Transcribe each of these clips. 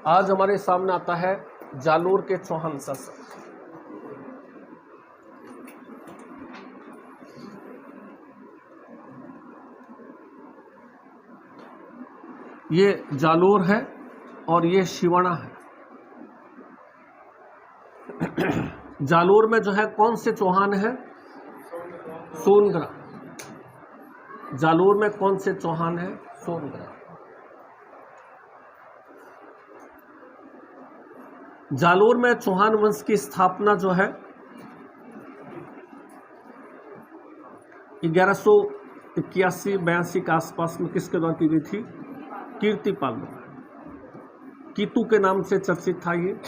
आज हमारे सामने आता है जालोर के चौहान शासक। ये जालोर है और ये शिवणा है। जालोर में जो है कौन से चौहान है? सोनग्रा। जालोर में कौन से चौहान है? सोनग्रा। जालोर में चौहान वंश की स्थापना जो है 1181-82 के आसपास में किसके द्वारा की गई थी? कीर्तिपाल द्वारा। कीतू के नाम से चर्चित था ये।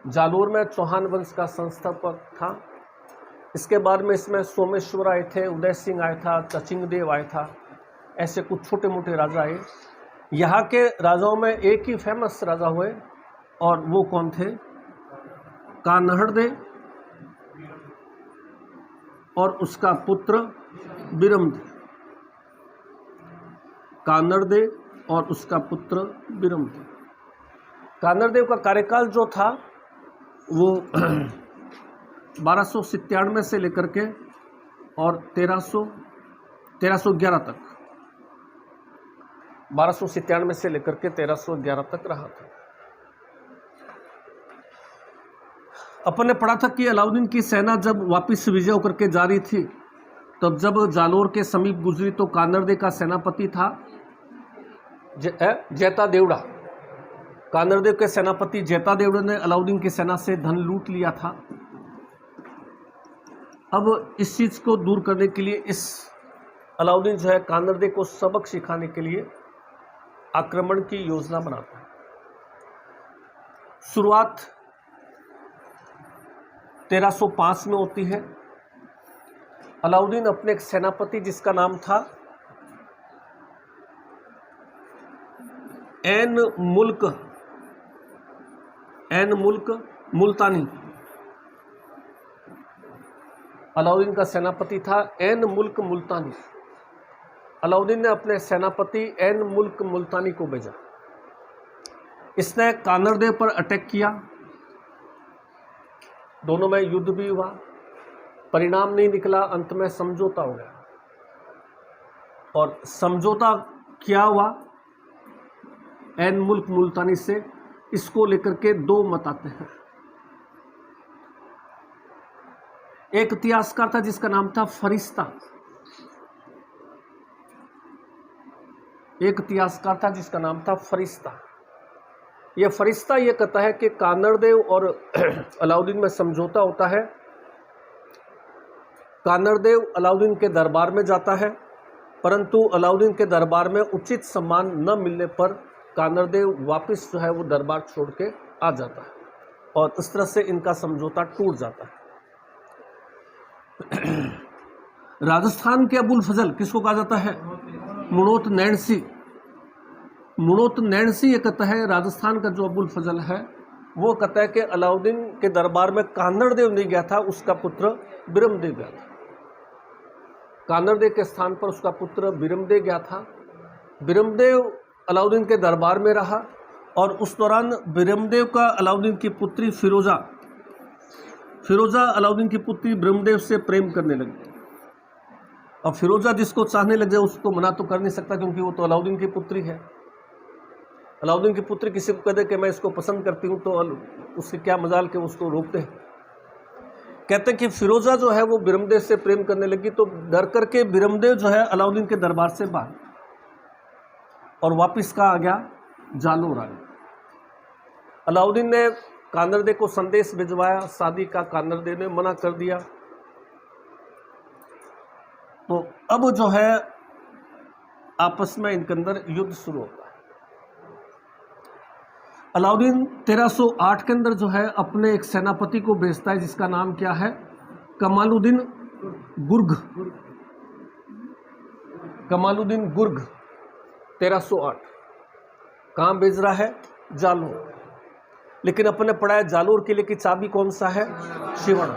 जालोर में चौहान वंश का संस्थापक था। इसके बाद में इसमें सोमेश्वर आए थे, उदय सिंह आया था, चचिंगदेव आया था, ऐसे कुछ छोटे मोटे राजा आए। यहाँ के राजाओं में एक ही फेमस राजा हुए और वो कौन थे? कान्हड़देव और उसका पुत्र बिरमदेव। कान्हड़देव और उसका पुत्र बिरमदेव। कान्हड़देव का कार्यकाल जो था वो 1297 से लेकर के और 1311 तक, 1297 से लेकर के 1311 तक रहा था। अपन ने पढ़ा था कि अलाउद्दीन की सेना जब वापस विजय होकर के जा रही थी, तब जब जालोर के समीप गुजरी तो कान्हड़देव का सेनापति था जैता देवड़ा। कान्हड़देव के सेनापति जैता देवड़ा ने अलाउद्दीन की सेना से धन लूट लिया था। अब इस चीज को दूर करने के लिए इस अलाउद्दीन जो है कान्हड़देव को सबक सिखाने के लिए आक्रमण की योजना बनाता है। शुरुआत 1305 में होती है। अलाउद्दीन अपने एक सेनापति जिसका नाम था एन मुल्क मुल्तानी। अलाउद्दीन का सेनापति था एन मुल्क मुल्तानी। अलाउद्दीन ने अपने सेनापति एन मुल्क मुल्तानी को भेजा। इसने कान्हड़देव पर अटैक किया। दोनों में युद्ध भी हुआ, परिणाम नहीं निकला, अंत में समझौता हो गया। और समझौता क्या हुआ एन मुल्क मुल्तानी से, इसको लेकर के दो मत आते हैं। एक इतिहासकार था जिसका नाम था फरिश्ता। एक इतिहासकार था जिसका नाम था फरिश्ता। यह फरिश्ता यह कहता है कि कान्हड़देव और अलाउद्दीन में समझौता होता है। कान्हड़देव अलाउद्दीन के दरबार में जाता है, परंतु अलाउद्दीन के दरबार में उचित सम्मान न मिलने पर कान्हड़देव वापस जो है वो दरबार छोड़ के आ जाता है और इस तरह से इनका समझौता टूट जाता है। राजस्थान के अबुल फजल किसको कहा जाता है? मुणोत नैणसी। मुणोत नैणसी ये कहता है, राजस्थान का जो अबुल फजल है वो कहता है कि अलाउद्दीन के दरबार में कान्हड़देव नहीं गया था, उसका पुत्र बिरमदेव गया था। कान्हड़देव के स्थान पर उसका पुत्र बिरमदेव गया था। बिरमदेव अलाउद्दीन के दरबार में रहा और उस दौरान बिरमदेव का अलाउद्दीन की पुत्री फिरोजा अलाउद्दीन की पुत्री बिरमदेव से प्रेम करने लगी। अब फिरोजा जिसको चाहने लग जाए उसको मना तो कर नहीं सकता, क्योंकि वो तो अलाउद्दीन की पुत्री है। अलाउद्दीन की पुत्री किसी को कह दे कि मैं इसको पसंद करती हूँ तो उससे क्या मजाल के उसको रोकते हैं। कहते हैं कि फिरोजा जो है वो बिरमदेव से प्रेम करने लगी, तो डर करके बिरमदेव जो है अलाउद्दीन के दरबार से भाग और वापिस कहाँ आ गया? जालोर आ गया। अलाउद्दीन ने कान्हड़देव को संदेश भिजवाया शादी का, कान्हड़देव ने मना कर दिया। तो अब जो है आपस में इनके अंदर युद्ध शुरू होता है। अलाउद्दीन 1308 के अंदर जो है अपने एक सेनापति को भेजता है जिसका नाम क्या है? कमालुद्दीन गुर्ग। कमालुद्दीन गुर्ग 1308 कहाँ भेज रहा है? जालोर। लेकिन अपन ने पढ़ा है जालोर किले की चाबी कौन सा है? शिवणा।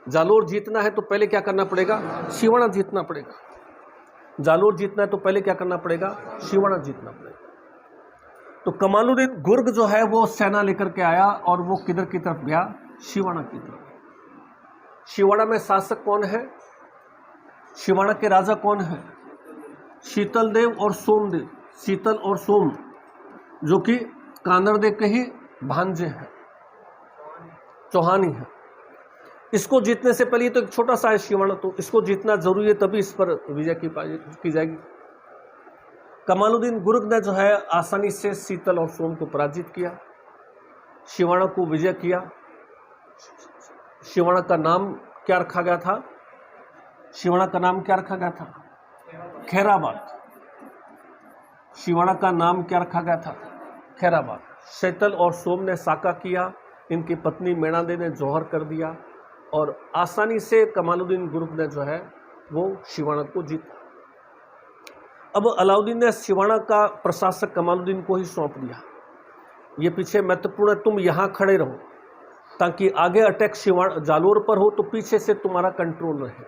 जालोर जीतना है तो पहले क्या करना पड़ेगा? शिवणा जीतना पड़ेगा। जालोर जीतना है तो पहले क्या करना पड़ेगा? शिवणा जीतना पड़ेगा। तो कमालुद्दीन गुर्ग जो है वो सेना लेकर के आया और वो किधर की तरफ गया, शिवाना की तरफ। शिवाना में शासक कौन है, शिवाना के राजा कौन है, शीतल देव और सोमदेव। शीतल और सोम जो कि कानर देव के ही भांजे हैं, चौहानी है। इसको जीतने से पहले तो एक छोटा सा है शिवाना, तो इसको जीतना जरूरी है, तभी इस पर विजय की जाएगी। कमालुद्दीन गुर्ग ने जो है आसानी से शीतल और सोम को पराजित किया, शिवाना को विजय किया। शिवाना का नाम क्या रखा गया था, शिवाना का नाम क्या रखा गया था, खैराबाद। शिवाना का नाम क्या रखा गया था, खैराबाद। शीतल और सोम ने साका किया, इनकी पत्नी मेणादे ने जौहर कर दिया और आसानी से कमालुद्दीन गुर्ग ने जो है वो शिवाना को जीता। अब अलाउद्दीन ने शिवाना का प्रशासक कमालुद्दीन को ही सौंप दिया। ये पीछे महत्वपूर्ण है, तुम यहाँ खड़े रहो ताकि आगे अटैक जालोर पर हो तो पीछे से तुम्हारा कंट्रोल रहे।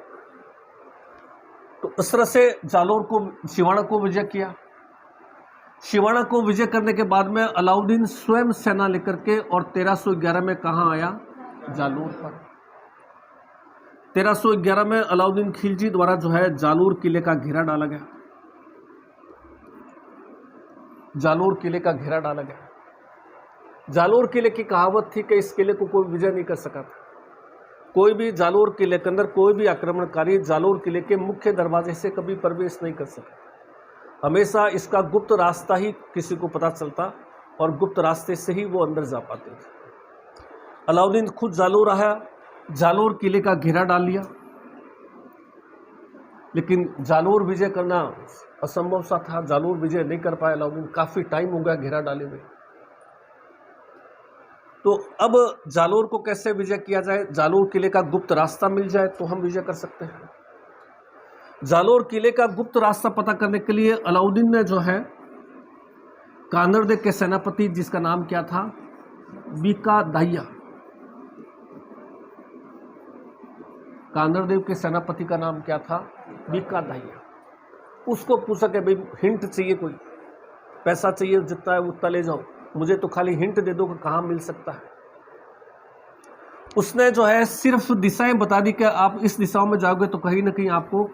तो इस तरह से जालोर को, शिवाना को विजय किया। शिवाना को विजय करने के बाद में अलाउद्दीन स्वयं सेना लेकर के और 1311 में कहाँ आया, जालोर पर। 1311 में अलाउद्दीन खिलजी द्वारा जो है जालोर किले का घेरा डाला गया, जालोर किले का घेरा डाला गया। जालोर किले की कहावत थी कि इस किले को कोई विजय नहीं कर सका था। कोई भी जालोर किले के अंदर कोई भी आक्रमणकारी जालोर किले के मुख्य दरवाजे से कभी प्रवेश नहीं कर सका। हमेशा इसका गुप्त रास्ता ही किसी को पता चलता और गुप्त रास्ते से ही वो अंदर जा पाते थे। अलाउद्दीन खुद जालोर आया, जालोर किले का घेरा डाल लिया, लेकिन जालोर विजय करना असंभव सा था। जालोर विजय नहीं कर पाया अलाउद्दीन, काफी टाइम हो गया घेरा डाले हुए। तो अब जालोर को कैसे विजय किया जाए, जालोर किले का गुप्त रास्ता मिल जाए तो हम विजय कर सकते हैं। जालोर किले का गुप्त रास्ता पता करने के लिए अलाउद्दीन ने जो है कानरदेव के सेनापति, जिसका नाम क्या था, बीका दाहिया, कानरदेव के सेनापति का नाम क्या था, बीका दाहिया। उसको पूछा कि भाई हिंट चाहिए, कोई पैसा चाहिए, जितना है उतना ले जाओ, मुझे तो खाली हिंट दे दो कि कहाँ मिल सकता है। उसने जो है सिर्फ दिशाएं बता दी कि आप इस दिशाओं में जाओगे तो कहीं ना कहीं आपको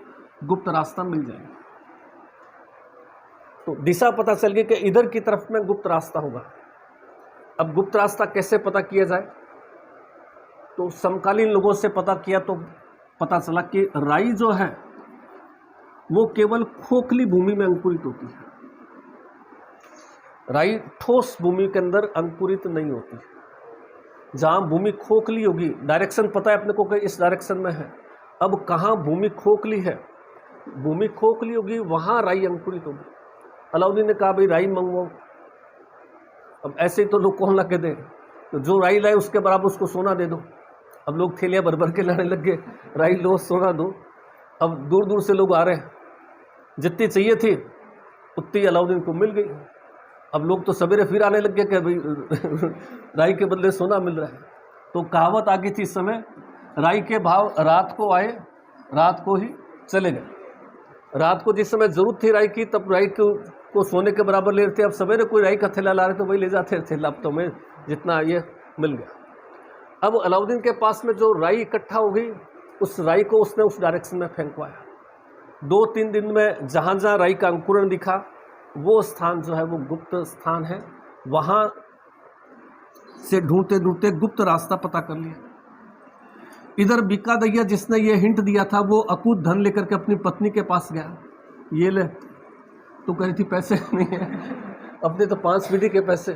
गुप्त रास्ता मिल जाएगा। तो दिशा पता चल गई कि इधर की तरफ में गुप्त रास्ता होगा। अब गुप्त रास्ता कैसे पता किया जाए, तो समकालीन लोगों से पता किया तो पता चला कि राई जो है वो केवल खोखली भूमि में अंकुरित होती है। राई ठोस भूमि के अंदर अंकुरित नहीं होती। जहां भूमि खोखली होगी, डायरेक्शन पता है अपने को कि इस डायरेक्शन में है, अब कहाँ भूमि खोखली है, भूमि खोखली होगी वहां राई अंकुरित होगी। अलाउद्दीन ने कहा भाई राई मंगवाओ। अब ऐसे ही तो लोग कौन ला के दे, तो जो राई लाए उसके बराबर उसको सोना दे दो। अब लोग थैलियाँ भर भर के लाने लग गए, राई लो सोना दो। अब दूर दूर से लोग आ रहे हैं, जितनी चाहिए थी उतनी अलाउद्दीन को मिल गई। अब लोग तो सवेरे फिर आने लग गए कि भाई राई के बदले सोना मिल रहा है। तो कहावत आ गई थी इस समय, राई के भाव रात को आए रात को ही चले गए। रात को जिस समय जरूरत थी राई की, तब राई को सोने के बराबर ले रहे थे। अब सवेरे कोई राई का थैला ला रहे तो वही ले जाते थे, लापतों में जितना ये मिल गया। अब अलाउद्दीन के पास में जो राई इकट्ठा हो गई, उस राई को उसने उस डायरेक्शन में फेंकवाया। 2-3 दिन में जहाँ जहाँ राई का अंकुरण दिखा, वो स्थान जो है वो गुप्त स्थान है। वहाँ से ढूंढते ढूंढते गुप्त रास्ता पता कर लिया। इधर बीका दैया जिसने ये हिंट दिया था, वो अकूत धन लेकर के अपनी पत्नी के पास गया। ये ले, तो कही थी पैसे नहीं है, अपने तो 5 पीढ़ी के पैसे।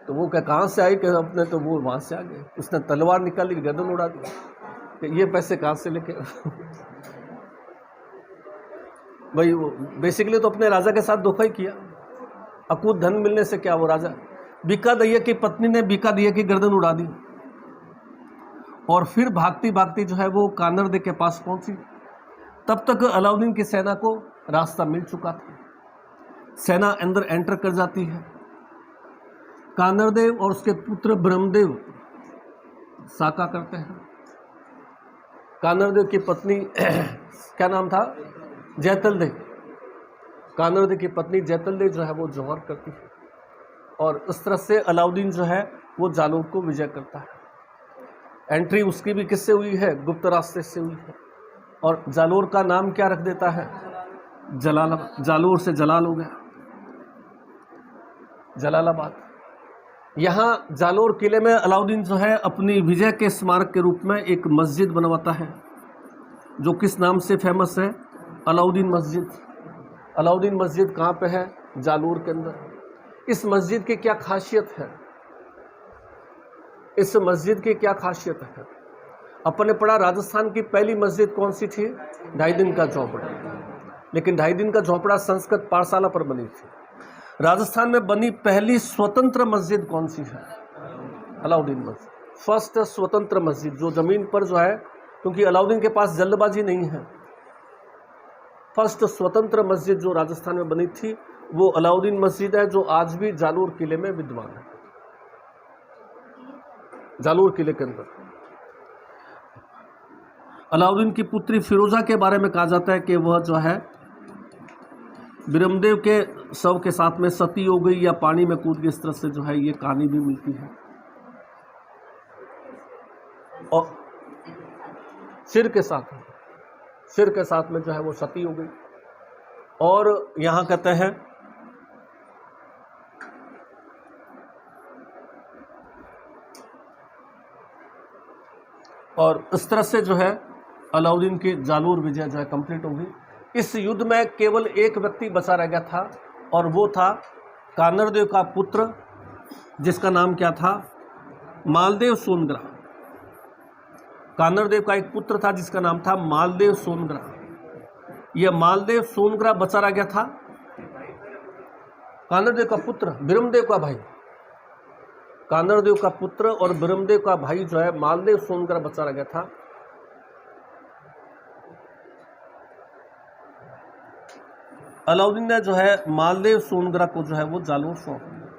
तो वो क्या कहाँ से आई, कि अपने तो वो वहाँ से आ गए। उसने तलवार निकाली, गर्दन उड़ा दी कि ये पैसे कहाँ से लेके भाई वो बेसिकली तो अपने राजा के साथ धोखा ही किया। अकूत धन मिलने से क्या, वो राजा बीका दैया की पत्नी ने बीका दैया की गर्दन उड़ा दी और फिर भागती भागती जो है वो कानरदेव के पास पहुंची। तब तक अलाउद्दीन की सेना को रास्ता मिल चुका था। सेना अंदर एंटर कर जाती है। कानरदेव और उसके पुत्र ब्रह्मदेव साका करते हैं। कानरदेव की पत्नी क्या नाम था, जैतल देव। कानरदेव की पत्नी जैतल देव जो है वो जौहर करती है। और इस तरह से अलाउद्दीन जो है वो जालोर को विजय करता है। एंट्री उसकी भी किससे हुई है? गुप्त रास्ते से हुई है। और जालोर का नाम क्या रख देता है? जलालाबाद। जालोर से जलाल हो गया, जलालाबाद। यहाँ जालोर किले में अलाउद्दीन जो है अपनी विजय के स्मारक के रूप में एक मस्जिद बनवाता है, जो किस नाम से फेमस है? अलाउद्दीन मस्जिद। अलाउद्दीन मस्जिद कहाँ पे है? जालोर के अंदर। इस मस्जिद की क्या खासियत है? इस मस्जिद की क्या खासियत है? अपन ने पढ़ा राजस्थान की पहली मस्जिद कौन सी थी? 2.5 दिन का झोपड़ा। लेकिन 2.5 दिन का झोपड़ा संस्कृत पाठशाला पर बनी थी। राजस्थान में बनी पहली स्वतंत्र मस्जिद कौन सी है? अलाउद्दीन मस्जिद। फर्स्ट स्वतंत्र मस्जिद जो जमीन पर जो है, क्योंकि अलाउद्दीन के पास जल्दबाजी नहीं है। फर्स्ट स्वतंत्र मस्जिद जो राजस्थान में बनी थी वो अलाउद्दीन मस्जिद है, जो आज भी जालोर किले में विद्यमान है। जालोर किले के अंदर अलाउद्दीन की पुत्री फिरोजा के बारे में कहा जाता है कि वह जो है ब्रह्मदेव के शव के साथ में सती हो गई या पानी में कूद गई, इस तरह से जो है ये कहानी भी मिलती है। और सिर के साथ में जो है वो सती हो गई। और यहां कहते हैं और इस तरह से जो है अलाउद्दीन की जालोर विजय जो है कंप्लीट होगी। इस युद्ध में केवल एक व्यक्ति बचा रह गया था और वो था कानरदेव का पुत्र, जिसका नाम क्या था? मालदेव सोनग्रा। कानरदेव का एक पुत्र था जिसका नाम था मालदेव सोनग्रा। यह मालदेव सोनग्रा बचा रह गया था। कानरदेव का पुत्र, ब्रह्मदेव का भाई, कानरदेव का पुत्र और ब्रह्मदेव का भाई जो है मालदेव सोनग्रा बचा रह गया था। अलाउद्दीन ने जो है मालदेव सोनग्रा को जो है वो जालोर सौंप दिया।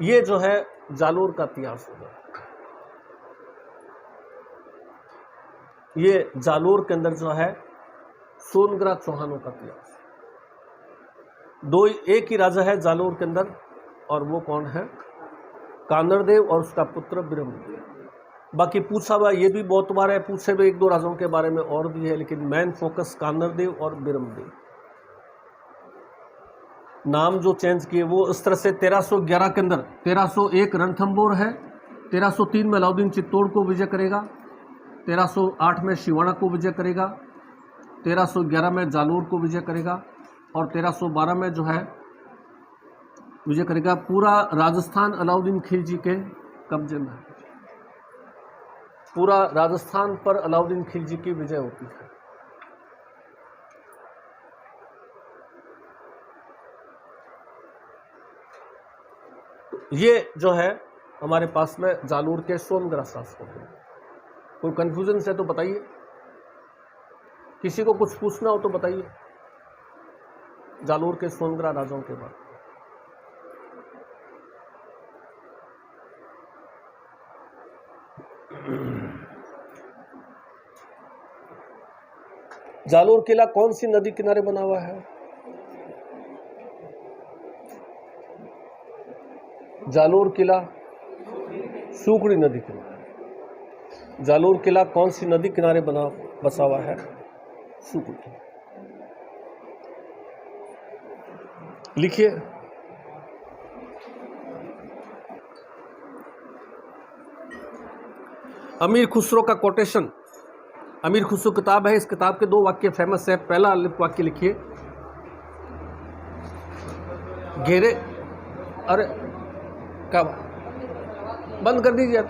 ये जो है जालोर का इतिहास होगा। ये जालोर के अंदर जो है सोनग्रा चौहानों का इतिहास। एक ही राजा है जालोर के अंदर और वो कौन है? कानरदेव और उसका पुत्र ब्रह्मदेव। बाकी पूछा हुआ ये भी बहुत बार है, पूछे हुए 1-2 राजाओं के बारे में और भी है, लेकिन मेन फोकस कानरदेव और ब्रह्मदेव। नाम जो चेंज किए वो इस तरह से 1311 के अंदर 1301 रणथंबोर है, 1303 में अलाउद्दीन चित्तौड़ को विजय करेगा, 1308 में शिवाना को विजय करेगा, 1311 में जालोर को विजय करेगा और 1312 में जो है विजय करेगा। पूरा राजस्थान अलाउद्दीन खिलजी के कब्जे में है। पूरा राजस्थान पर अलाउद्दीन खिलजी की विजय होती है। तो ये जो है हमारे पास में जालोर के सोनग्रा शासक हैं। कोई कंफ्यूजन है तो बताइए, किसी को कुछ पूछना हो तो बताइए जालोर के सोनग्रा राजाओं के बारे में। जालोर किला कौन सी नदी किनारे बना हुआ है? जालोर किला सूकड़ी नदी किनारे। जालोर किला कौन सी नदी किनारे बसा हुआ है? सूकड़ी। लिखिए। अमीर खुसरो का कोटेशन। अमीर खुसरो किताब है, इस किताब के 2 वाक्य फेमस है। पहला वाक्य लिखिए, घेरे, अरे क्या बंद कर दीजिए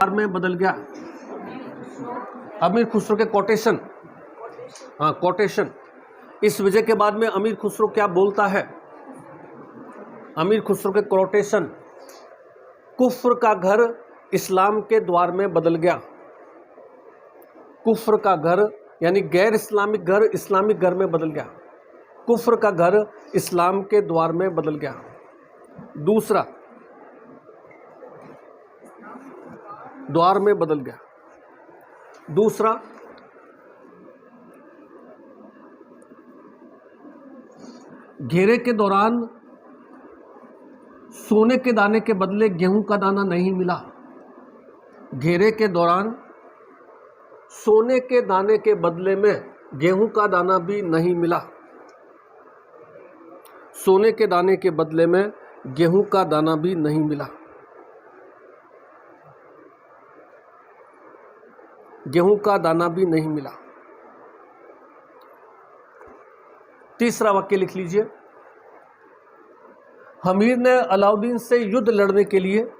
में बदल गया। अमीर खुसरो के कोटेशन, हाँ कोटेशन। इस विजय के बाद में अमीर खुसरो क्या बोलता है? अमीर खुसरो के कोटेशन, कुफ्र का घर इस्लाम के द्वार में बदल गया। कुफ्र का घर यानी गैर इस्लामिक घर इस्लामिक घर में बदल गया। कुफ्र का घर इस्लाम के द्वार में बदल गया। दूसरा, द्वार में बदल गया। दूसरा, घेरे के दौरान सोने के दाने के बदले गेहूं का दाना नहीं मिला। घेरे के दौरान सोने के दाने के बदले में गेहूं का दाना भी नहीं मिला। सोने के दाने के बदले में गेहूं का दाना भी नहीं मिला। गेहूं का दाना भी नहीं मिला। तीसरा वाक्य लिख लीजिए। हमीर ने अलाउद्दीन से युद्ध लड़ने के लिए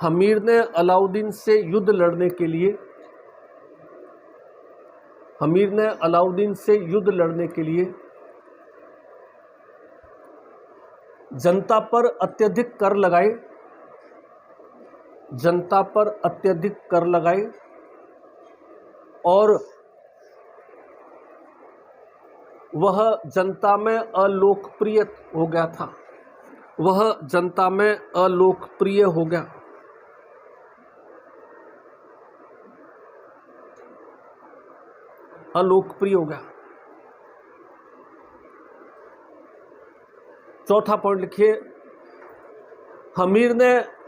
हमीर ने अलाउद्दीन से युद्ध लड़ने के लिए हमीर ने अलाउद्दीन से युद्ध लड़ने के लिए जनता पर अत्यधिक कर लगाए। जनता पर अत्यधिक कर लगाए और वह जनता में अलोकप्रिय हो गया था। वह जनता में अलोकप्रिय हो गया। अलोकप्रिय हो गया। चौथा पॉइंट लिखिए। हमीर ने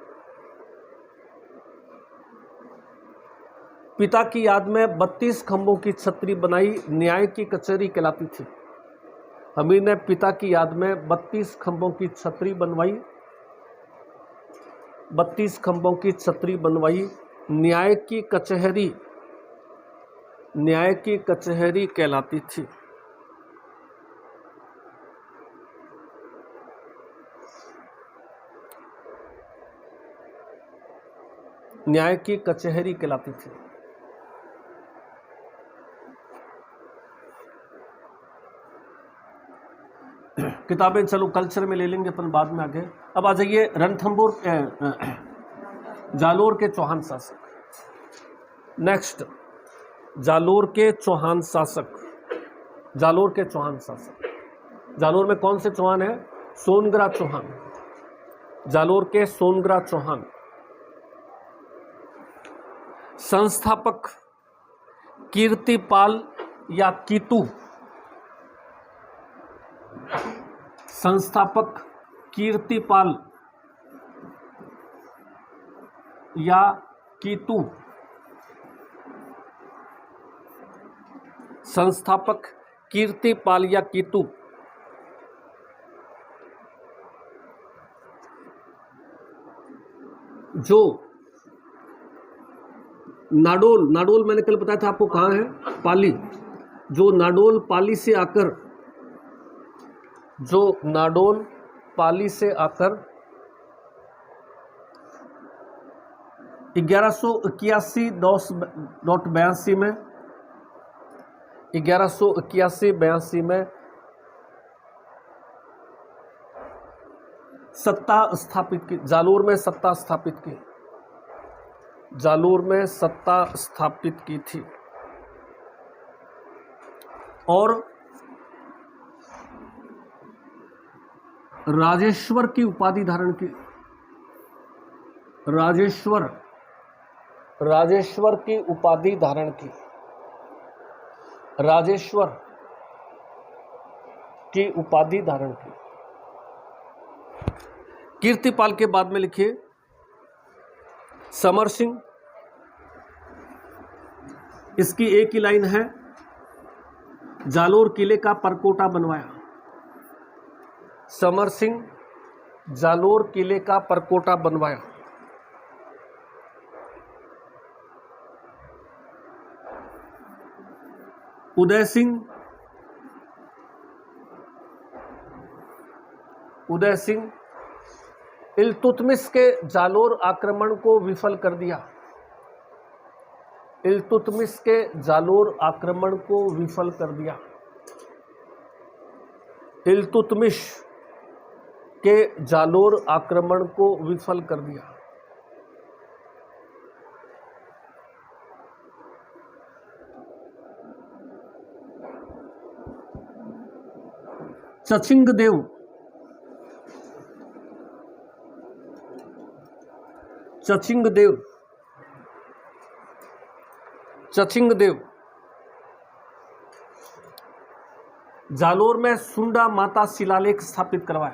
पिता की याद में 32 खंभों की छतरी बनाई। न्याय की कचहरी कहलाती थी। हमीर ने पिता की याद में 32 खंभों की छतरी बनवाई। 32 खंभों की छतरी बनवाई। न्याय की कचहरी कहलाती थी। न्याय की कचहरी कहलाती थी। किताबें चलो कल्चर में ले लेंगे अपन बाद में आगे। अब आ जाइए रणथंभौर जालोर के चौहान शासक। नेक्स्ट जालोर के चौहान शासक। जालोर के चौहान शासक। जालोर में कौन से चौहान है? सोनग्रा चौहान। जालोर के सोनग्रा चौहान। संस्थापक कीर्तिपाल या कीतू। संस्थापक कीर्तिपाल या कीतू। संस्थापक कीर्तिपाल या कीतू। जो नाडोल मैंने कल बताया था आपको कहाँ है? पाली। जो नाडोल पाली से आकर 1181-82 में 1181-82 में सत्ता स्थापित की। जालोर में सत्ता स्थापित की। जालोर में सत्ता स्थापित की थी और राजेश्वर की उपाधि धारण की। राजेश्वर की उपाधि धारण की। राजेश्वर की उपाधि धारण की। कीर्तिपाल के बाद में लिखिए समर सिंह। इसकी एक ही लाइन है। जालोर किले का परकोटा बनवाया। समर सिंह जालोर किले का परकोटा बनवाया। उदय सिंह इल्तुतमिश के जालोर आक्रमण को विफल कर दिया। इल्तुतमिश के जालोर आक्रमण को विफल कर दिया। इल्तुतमिश के जालोर आक्रमण को विफल कर दिया। चचिंगदेव जालोर में सुंडा माता शिलालेख स्थापित करवाया।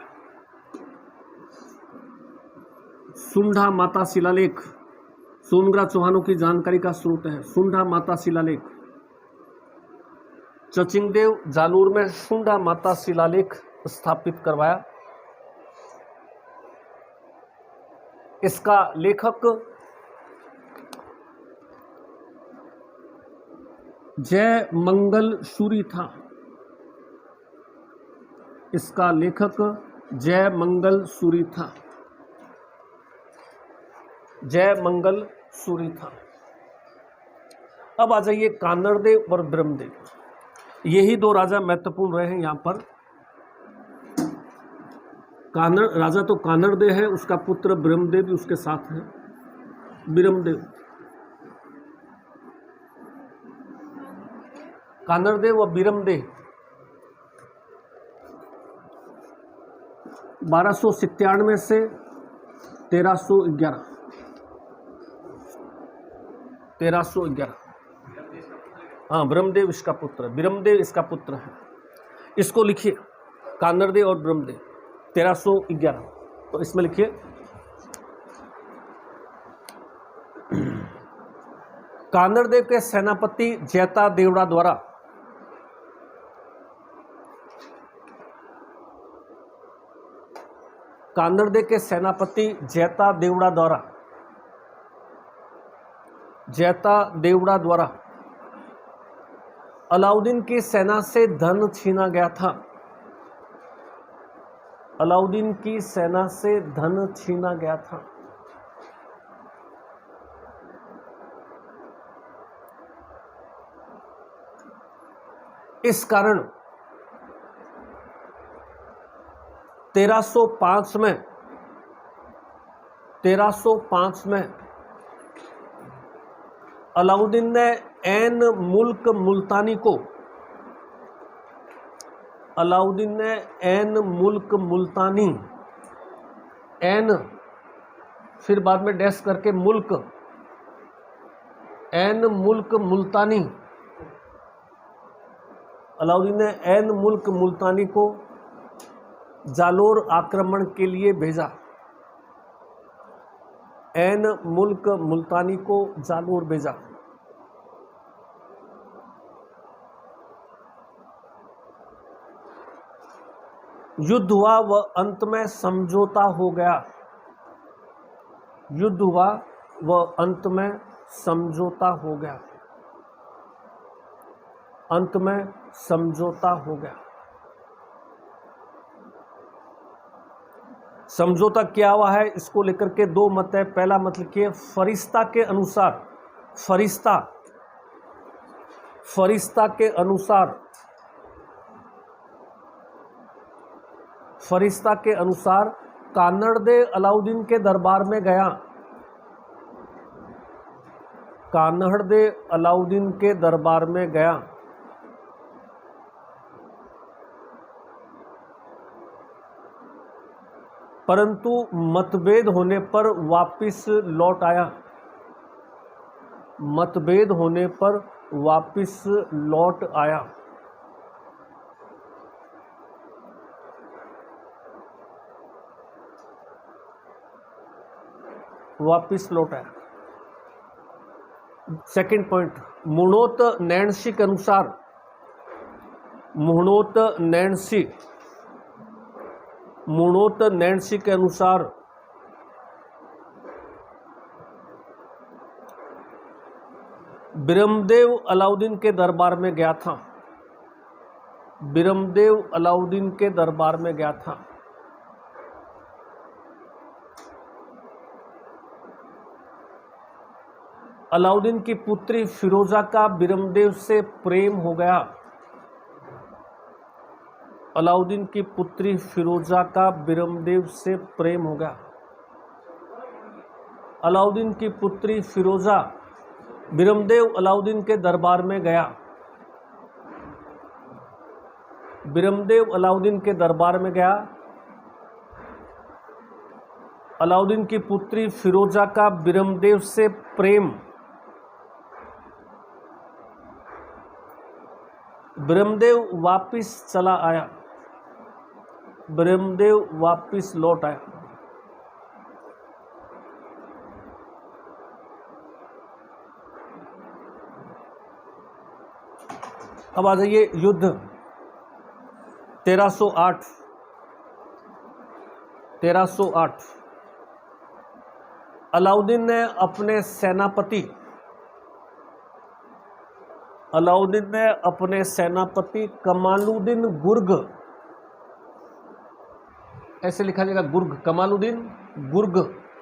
सुंडा माता शिलालेख सोनग्रा चौहानों की जानकारी का स्रोत है। सुंडा माता शिलालेख, चचिंगदेव जालोर में सुंडा माता शिलालेख स्थापित करवाया। इसका लेखक जय मंगल सूरी था। इसका लेखक जय मंगल सूरी था। जय मंगल सूरी था। अब आ जाइए कानड़देव और ब्रह्मदेव, यही दो राजा महत्वपूर्ण रहे हैं यहाँ पर। कानड़ राजा तो कानड़देव है, उसका पुत्र ब्रह्मदेव भी उसके साथ है। ब्रह्मदेव, कानड़देव और ब्रह्मदेव 1297 से 1311। 1311, हाँ, ब्रह्मदेव इसका पुत्र, ब्रह्मदेव इसका पुत्र है। इसको लिखिए, कानड़देव और ब्रह्मदेव 1311, तो इसमें लिखिए कानड़देव के सेनापति जैता देवड़ा द्वारा कानड़देव के सेनापति जैता देवड़ा द्वारा अलाउद्दीन की सेना से धन छीना गया था। अलाउद्दीन की सेना से धन छीना गया था। इस कारण 1305 में अलाउद्दीन ने ऐन मुल्क मुल्तानी को ऐन फिर बाद में डैश करके मुल्क, ऐन मुल्क मुल्तानी, अलाउद्दीन ने ऐन मुल्क मुल्तानी को जालोर आक्रमण के लिए भेजा। ऐन मुल्क मुल्तानी को जालोर भेजा। युद्ध हुआ व अंत में समझौता हो गया। युद्ध हुआ व अंत में समझौता हो गया। अंत में समझौता हो गया। समझौता क्या हुआ है, इसको लेकर के दो मत है। पहला मत लिखिए, फरिश्ता के अनुसार, फरिश्ता के अनुसार, फरिश्ता के अनुसार कानड़देव अलाउद्दीन के दरबार में गया। कानड़देव अलाउद्दीन के दरबार में गया। परंतु मतभेद होने पर वापिस लौट आया। मतभेद होने पर वापिस लौट आया। वापिस लौट आया। सेकंड पॉइंट, मुणोत नैणसी के अनुसार, मुणोत नैणसी के अनुसार ब्रह्मदेव अलाउद्दीन के दरबार में गया था। ब्रह्मदेव अलाउद्दीन के दरबार में गया था। अलाउद्दीन की पुत्री फिरोजा का ब्रह्मदेव से प्रेम हो गया। अलाउद्दीन की पुत्री फिरोजा का ब्रह्मदेव से प्रेम हो गया। अलाउद्दीन की पुत्री फिरोजा ब्रह्मदेव अलाउद्दीन के दरबार में गया। ब्रह्मदेव अलाउद्दीन के दरबार में गया। अलाउद्दीन की पुत्री फिरोजा का ब्रह्मदेव से प्रेम ब्रह्मदेव वापिस चला आया, ब्रह्मदेव वापिस लौट आया। अब आ जाइए युद्ध 1308। 1308 अलाउद्दीन ने अपने सेनापति कमालुद्दीन गुर्ग, ऐसे लिखा जाएगा गुर्ग, कमालुद्दीन गुर्ग,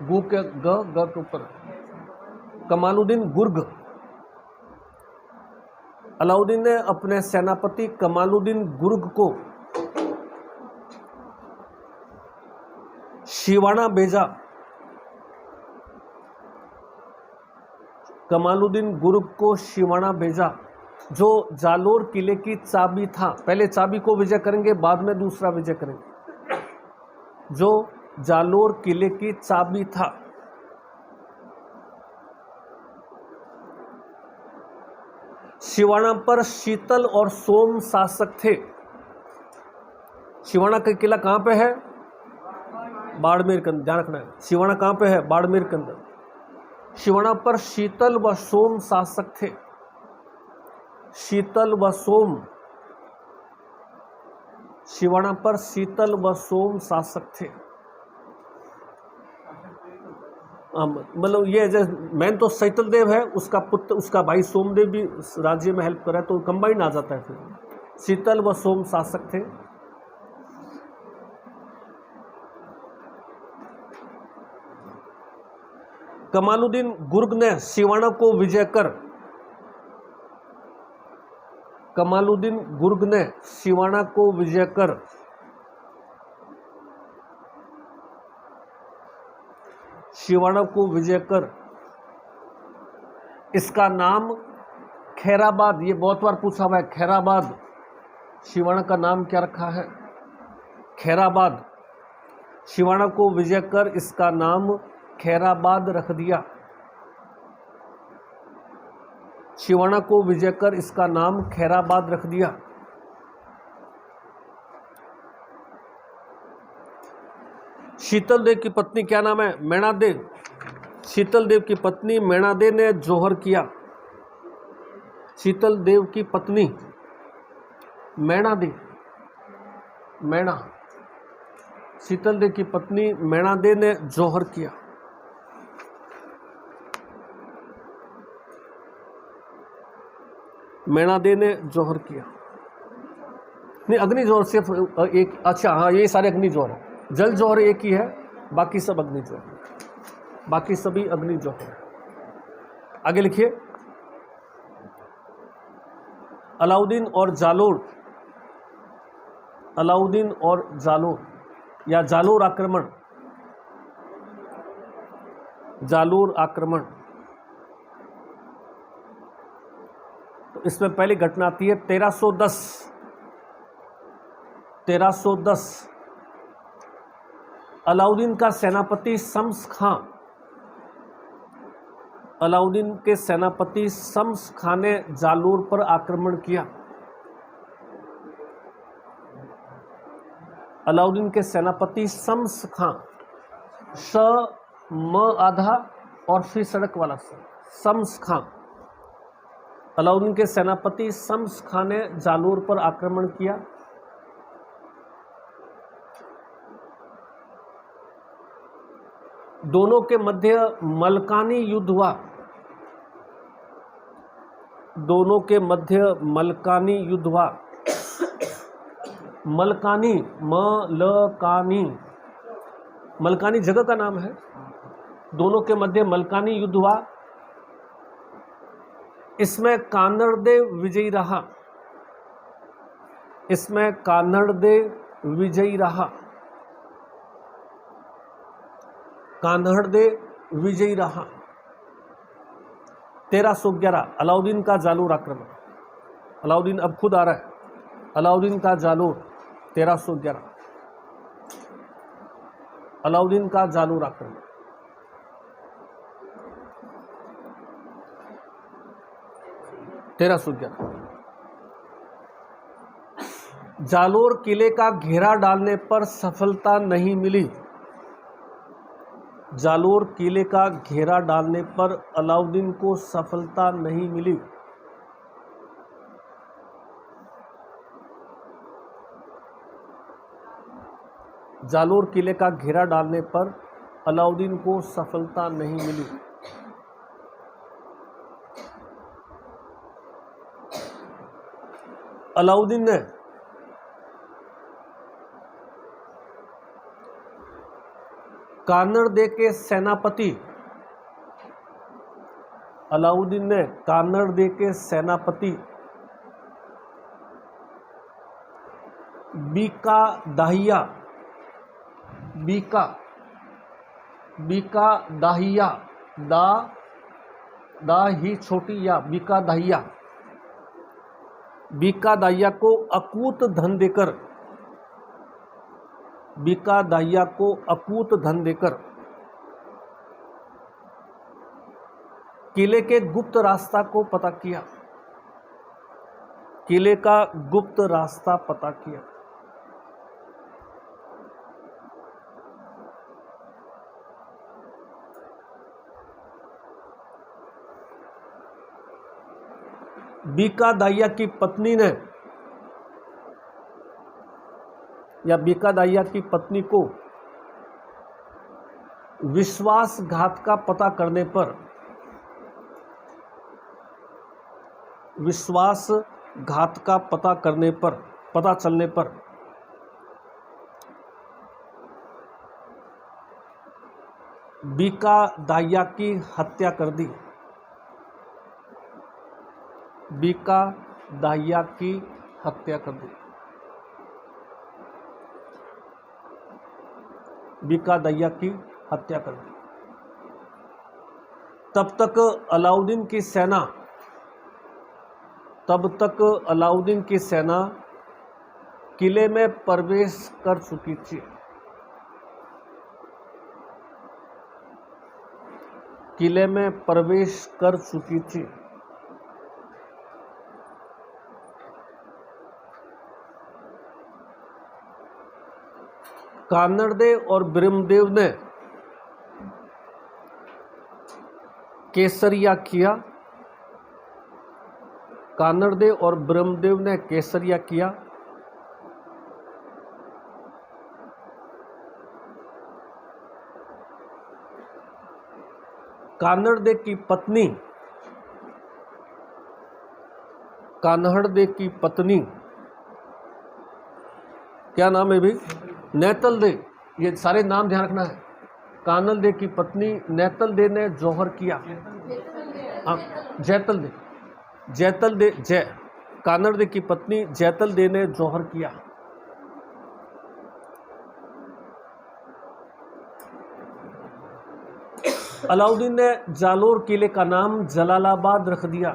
गु के ग के ऊपर, कमालुद्दीन गुर्ग। अलाउद्दीन ने अपने सेनापति कमालुद्दीन गुर्ग को शिवाना भेजा। कमालुद्दीन गुर्ग को शिवाना भेजा, जो जालोर किले की चाबी था। पहले चाबी को विजय करेंगे, बाद में दूसरा विजय करेंगे। जो जालोर किले की चाबी था। शिवाना पर शीतल और सोम शासक थे। शिवाना का किला कहां पे है? बाड़मेर के अंदर, ध्यान रखना है। शिवाना कहां पे है? बाड़मेर के अंदर। शिवाना पर शीतल व सोम शासक थे। शीतल व सोम, शिवाना पर शीतल व सोम शासक थे। मतलब ये मैन तो शीतल देव है, उसका पुत्र, उसका भाई सोमदेव भी राज्य में हेल्प कर रहा है, तो कंबाइन आ जाता है। फिर शीतल व सोम शासक थे। कमालुद्दीन गुर्ग ने शिवाना को विजय कर, कमालुद्दीन गुर्ग ने शिवाना को विजय कर शिवाना को विजय कर इसका नाम खैराबाद, ये बहुत बार पूछा हुआ है, खैराबाद, शिवाना का नाम क्या रखा है? खैराबाद। शिवाना को विजय कर इसका नाम खैराबाद रख दिया। शिवाना को विजय कर इसका नाम खैराबाद रख दिया। शीतल देव की पत्नी क्या नाम है? मैणादेव। शीतल देव की पत्नी मैणादेव ने जोहर किया। शीतल देव की पत्नी मैणादेव, मैणा, शीतल देव की पत्नी मैणादेव ने जोहर किया। मैणादेव ने जोहर किया। नहीं, अग्नि जोहर सिर्फ एक, अच्छा हाँ, ये सारे अग्नि जोहर है। जल जोहर एक ही है, बाकी सब अग्नि जोहर, बाकी सभी अग्नि जोहर है। आगे लिखिए, अलाउद्दीन और जालोर, अलाउद्दीन और जालोर या जालोर आक्रमण, जालोर आक्रमण। तो इसमें पहली घटना आती है 1310। 1310 अलाउद्दीन का सेनापति शम्स खां, अलाउद्दीन के सेनापति शम्स खां ने जालोर पर आक्रमण किया। अलाउद्दीन के सेनापति शम्स खां, श म आधा और फिर सड़क वाला शम्स खां। अलाउद्दीन के सेनापति शम्स खां ने जालोर पर आक्रमण किया। दोनों के मध्य मलकानी युद्ध हुआ। दोनों के मध्य मलकानी युद्ध हुआ। मलकानी, मलकानी, मलकानी जगह का नाम है। दोनों के मध्य मलकानी युद्ध हुआ। इसमें कान्हड़देव विजयी रहा। इसमें कान्हड़देव विजयी रहा। कान्हड़देव विजयी रहा। 1311 अलाउद्दीन का जालोर आक्रमण। अलाउद्दीन अब खुद आ रहा है। अलाउद्दीन का जालोर 1311, अलाउद्दीन का जालोर आक्रमण। तेरह 1311 जालोर किले का घेरा डालने पर सफलता नहीं मिली। जालोर किले का घेरा डालने पर अलाउद्दीन को सफलता नहीं मिली। जालोर किले का घेरा डालने पर अलाउद्दीन को सफलता नहीं मिली। अलाउद्दीन ने कानड़दे के सेनापति अलाउद्दीन ने कानड़दे के सेनापति बीका दाहिया दा ही छोटी या बीका दाहिया को अकूत धन देकर किले के गुप्त रास्ता को पता किया। किले का गुप्त रास्ता पता किया। बीका दाहिया की पत्नी ने या बीका दाहिया की पत्नी को विश्वासघात का पता करने पर पता चलने पर बीका दाहिया की हत्या कर दी। बीका दाहिया की हत्या कर दी। बीका दाहिया की हत्या कर दी। तब तक अलाउद्दीन की सेना किले में प्रवेश कर चुकी थी। किले में प्रवेश कर चुकी थी। कानड़दे और ब्रह्मदेव ने केसरिया किया। कानड़दे और ब्रह्मदेव ने केसरिया किया। कानड़दे की पत्नी क्या नाम है भाई? नेतल दे। ये सारे नाम ध्यान रखना है। कानल दे की पत्नी नेतल दे ने जौहर किया। कानड़ दे की पत्नी जैतल दे ने जौहर किया। अलाउद्दीन ने जालोर किले का नाम जलालाबाद रख दिया।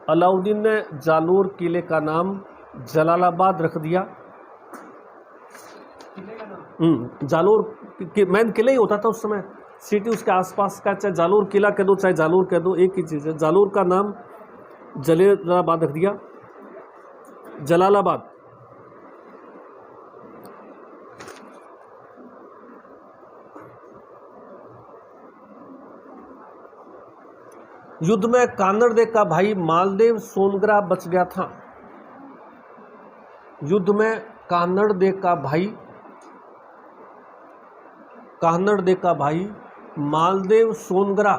अलाउद्दीन ने जालोर किले का नाम जलालाबाद रख दिया। जालोर मेन किला ही होता था उस समय। सिटी उसके आसपास का, चाहे जालोर किला कह दो चाहे जालोर कह दो, एक ही चीज़ है। जालोर का नाम जलालाबाद रख दिया। जलालाबाद। युद्ध में कानड़दे का भाई मालदेव सोनग्रा बच गया था। युद्ध में कानड़दे का भाई मालदेव सोनग्रा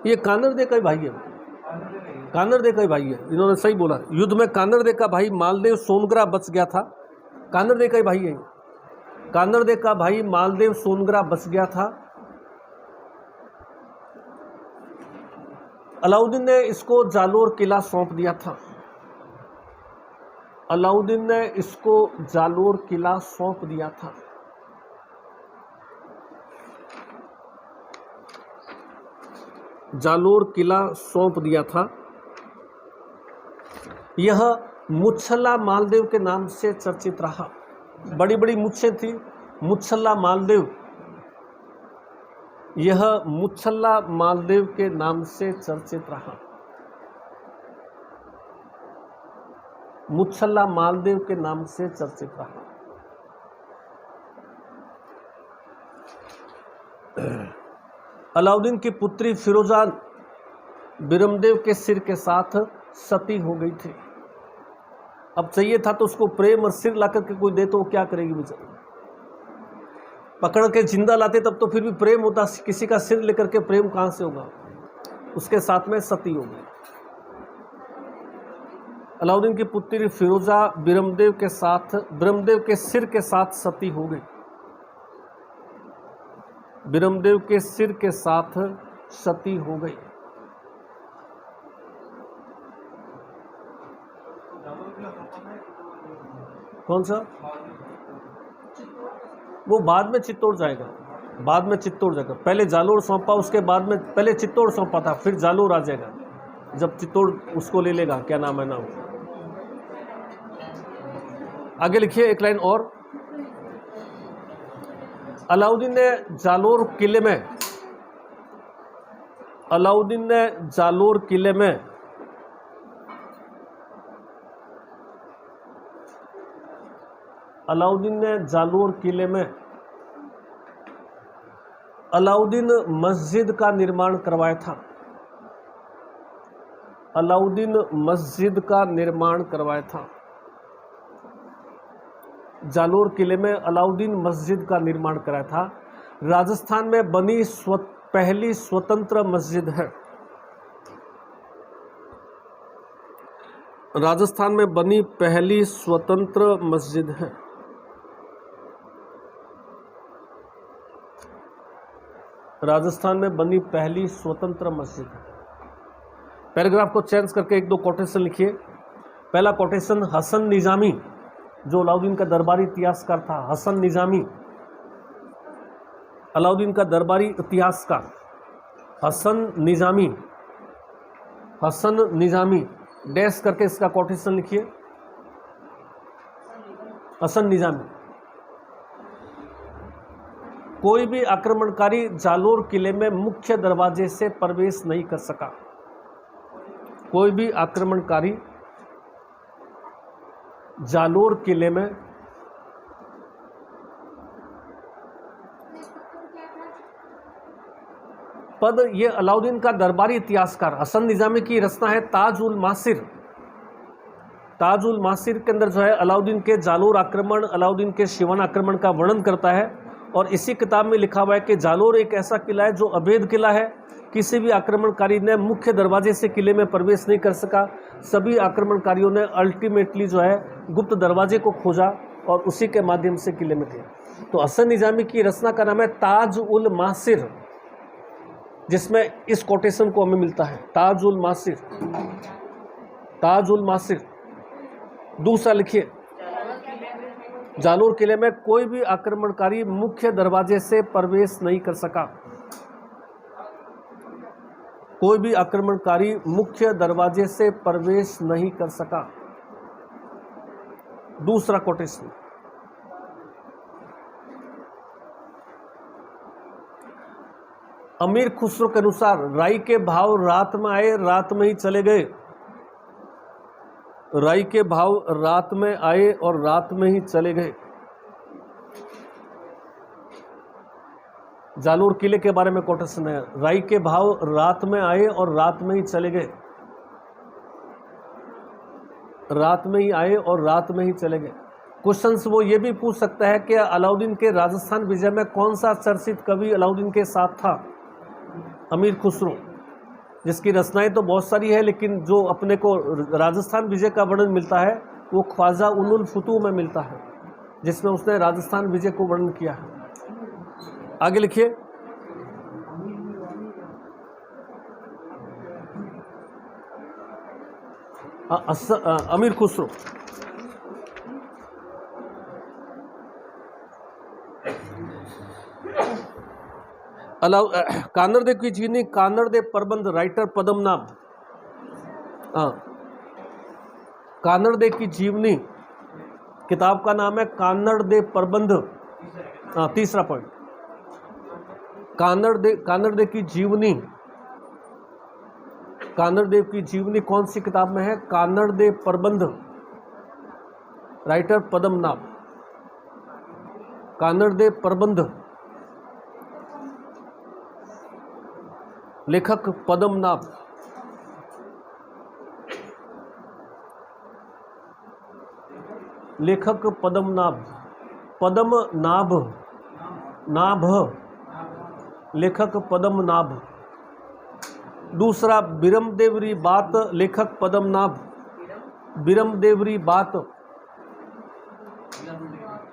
ये कानड़दे का ही भाई है। कानड़दे का ही भाई है, इन्होंने सही बोला। युद्ध में कानड़दे का भाई मालदेव सोनग्रा बच गया था। कानड़दे का ही भाई है। कानड़दे का भाई मालदेव सोनग्रा बच गया था। अलाउद्दीन ने इसको जालोर किला सौंप दिया था। अलाउद्दीन ने इसको जालोर किला सौंप दिया था। जालोर किला सौंप दिया था। यह मुच्छल्ला मालदेव के नाम से चर्चित रहा। बड़ी बड़ी मुच्छें थी। मुच्छल्ला मालदेव यह मुच्छल्ला मालदेव के नाम से चर्चित रहा। मुच्छल्ला मालदेव के नाम से चर्चित रहा। अलाउद्दीन की पुत्री फिरोजा बिरमदेव के सिर के साथ सती हो गई थी। अब चाहिए था तो उसको प्रेम और सिर ला करके कोई दे तो वो क्या करेगी बेचारी, पकड़ के जिंदा लाते तब तो फिर भी प्रेम होता, किसी का सिर लेकर के प्रेम कहां से होगा। उसके साथ में सती हो गई। अलाउद्दीन की पुत्री फिरोजा बिरमदेव के सिर के साथ सती हो गई। बिरमदेव के सिर के साथ सती हो गई। कौन सा? वो बाद में चित्तौड़ जाएगा, बाद में चित्तौड़ जाएगा। पहले जालोर सौंपा, उसके बाद में पहले चित्तौड़ सौंपा था, फिर जालोर आ जाएगा जब चित्तौड़ उसको ले लेगा। क्या नाम है ना वो। आगे लिखिए एक लाइन और। अलाउद्दीन ने जालोर किले में अलाउद्दीन ने जालोर किले में अलाउद्दीन मस्जिद का निर्माण करवाया था। अलाउद्दीन मस्जिद का निर्माण करवाया था। जालोर किले में अलाउद्दीन मस्जिद का निर्माण कराया था। राजस्थान में बनी पहली स्वतंत्र मस्जिद है। राजस्थान में बनी पहली स्वतंत्र मस्जिद है। राजस्थान में बनी पहली स्वतंत्र मस्जिद है। पैराग्राफ को चेंज करके एक दो कोटेशन लिखिए। पहला कोटेशन, हसन निजामी, जो अलाउद्दीन का दरबारी इतिहासकार था। हसन निजामी, अलाउद्दीन का दरबारी इतिहासकार। हसन निजामी डैश करके इसका कोटेशन लिखिए। हसन निजामी। कोई भी आक्रमणकारी जालोर किले में मुख्य दरवाजे से प्रवेश नहीं कर सका। कोई भी आक्रमणकारी जालोर किले में पद, ये अलाउद्दीन का दरबारी इतिहासकार हसन निजामी की रचना है ताज उल मासिर। ताज उल मासिर के अंदर जो है अलाउद्दीन के जालोर आक्रमण, अलाउद्दीन के शिवान आक्रमण का वर्णन करता है। और इसी किताब में लिखा हुआ है कि जालोर एक ऐसा किला है जो अभेद किला है। किसी भी आक्रमणकारी ने मुख्य दरवाजे से किले में प्रवेश नहीं कर सका। सभी आक्रमणकारियों ने अल्टीमेटली जो है गुप्त दरवाजे को खोजा और उसी के माध्यम से किले में थे। तो हसन निजामी की रचना का नाम है ताज उल मासिर, जिसमें इस कोटेशन को हमें मिलता है, ताज उल मासिर। ताज उल मासिर। दूसरा लिखिए, जालोर किले में कोई भी आक्रमणकारी मुख्य दरवाजे से प्रवेश नहीं कर सका। कोई भी आक्रमणकारी मुख्य दरवाजे से प्रवेश नहीं कर सका। दूसरा कोटेशन, अमीर खुसरो के अनुसार राई के भाव रात में आए, रात में ही चले गए। राई के भाव रात में आए और रात में ही चले गए। जालोर किले के बारे में कोटेशन है, राई के भाव रात में आए और रात में ही चले गए। रात में ही आए और रात में ही चले गए। क्वेश्चंस वो ये भी पूछ सकता है कि अलाउद्दीन के राजस्थान विजय में कौन सा चर्चित कवि अलाउद्दीन के साथ था? अमीर खुसरो, जिसकी रचनाएं तो बहुत सारी है, लेकिन जो अपने को राजस्थान विजय का वर्णन मिलता है वो ख्वाजा उल फुतूह में मिलता है, जिसमें उसने राजस्थान विजय को वर्णन किया है। आगे लिखिए, अमीर खुसरो। कानड़ की जीवनी, कानड़ दे प्रबंध, राइटर पद्मनाभ। कानड़ की जीवनी किताब का नाम है कानड़ दे प्रबंध। तीसरा पॉइंट, कानड़देव की जीवनी, कानड़देव की जीवनी कौन सी किताब में है? कानड़देव प्रबंध, राइटर पद्मनाभ। कानड़देव प्रबंध, लेखक पद्मनाभ। लेखक पद्मनाभ, पद्मनाभ, नाभ, लेखक पद्मनाभ। दूसरा बिरमदेवरी बात, लेखक पद्मनाभ। बिरमदेवरी बात,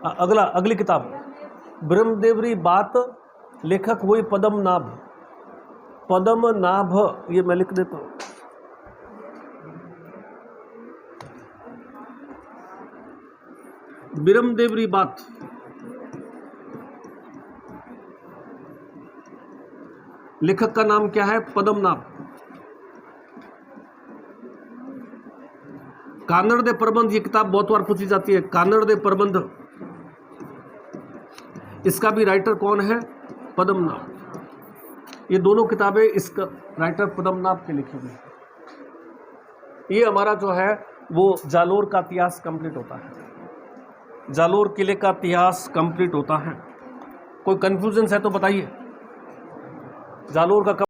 अगली किताब बिरमदेवरी बात, लेखक वही पद्मनाभ। पद्मनाभ, ये मैं लिख देता हूं। बिरमदेवरी बात, लेखक का नाम क्या है? पद्मनाभ। कानड़देव प्रबंध, ये किताब बहुत बार पूछी जाती है। कानड़देव प्रबंध, इसका भी राइटर कौन है? पद्मनाभ। ये दोनों किताबें इसका राइटर पद्मनाभ के लिखी हुई। ये हमारा जो है वो जालोर का इतिहास कंप्लीट होता है। जालोर किले का इतिहास कंप्लीट होता है। कोई कंफ्यूजन है तो बताइए। जालोर का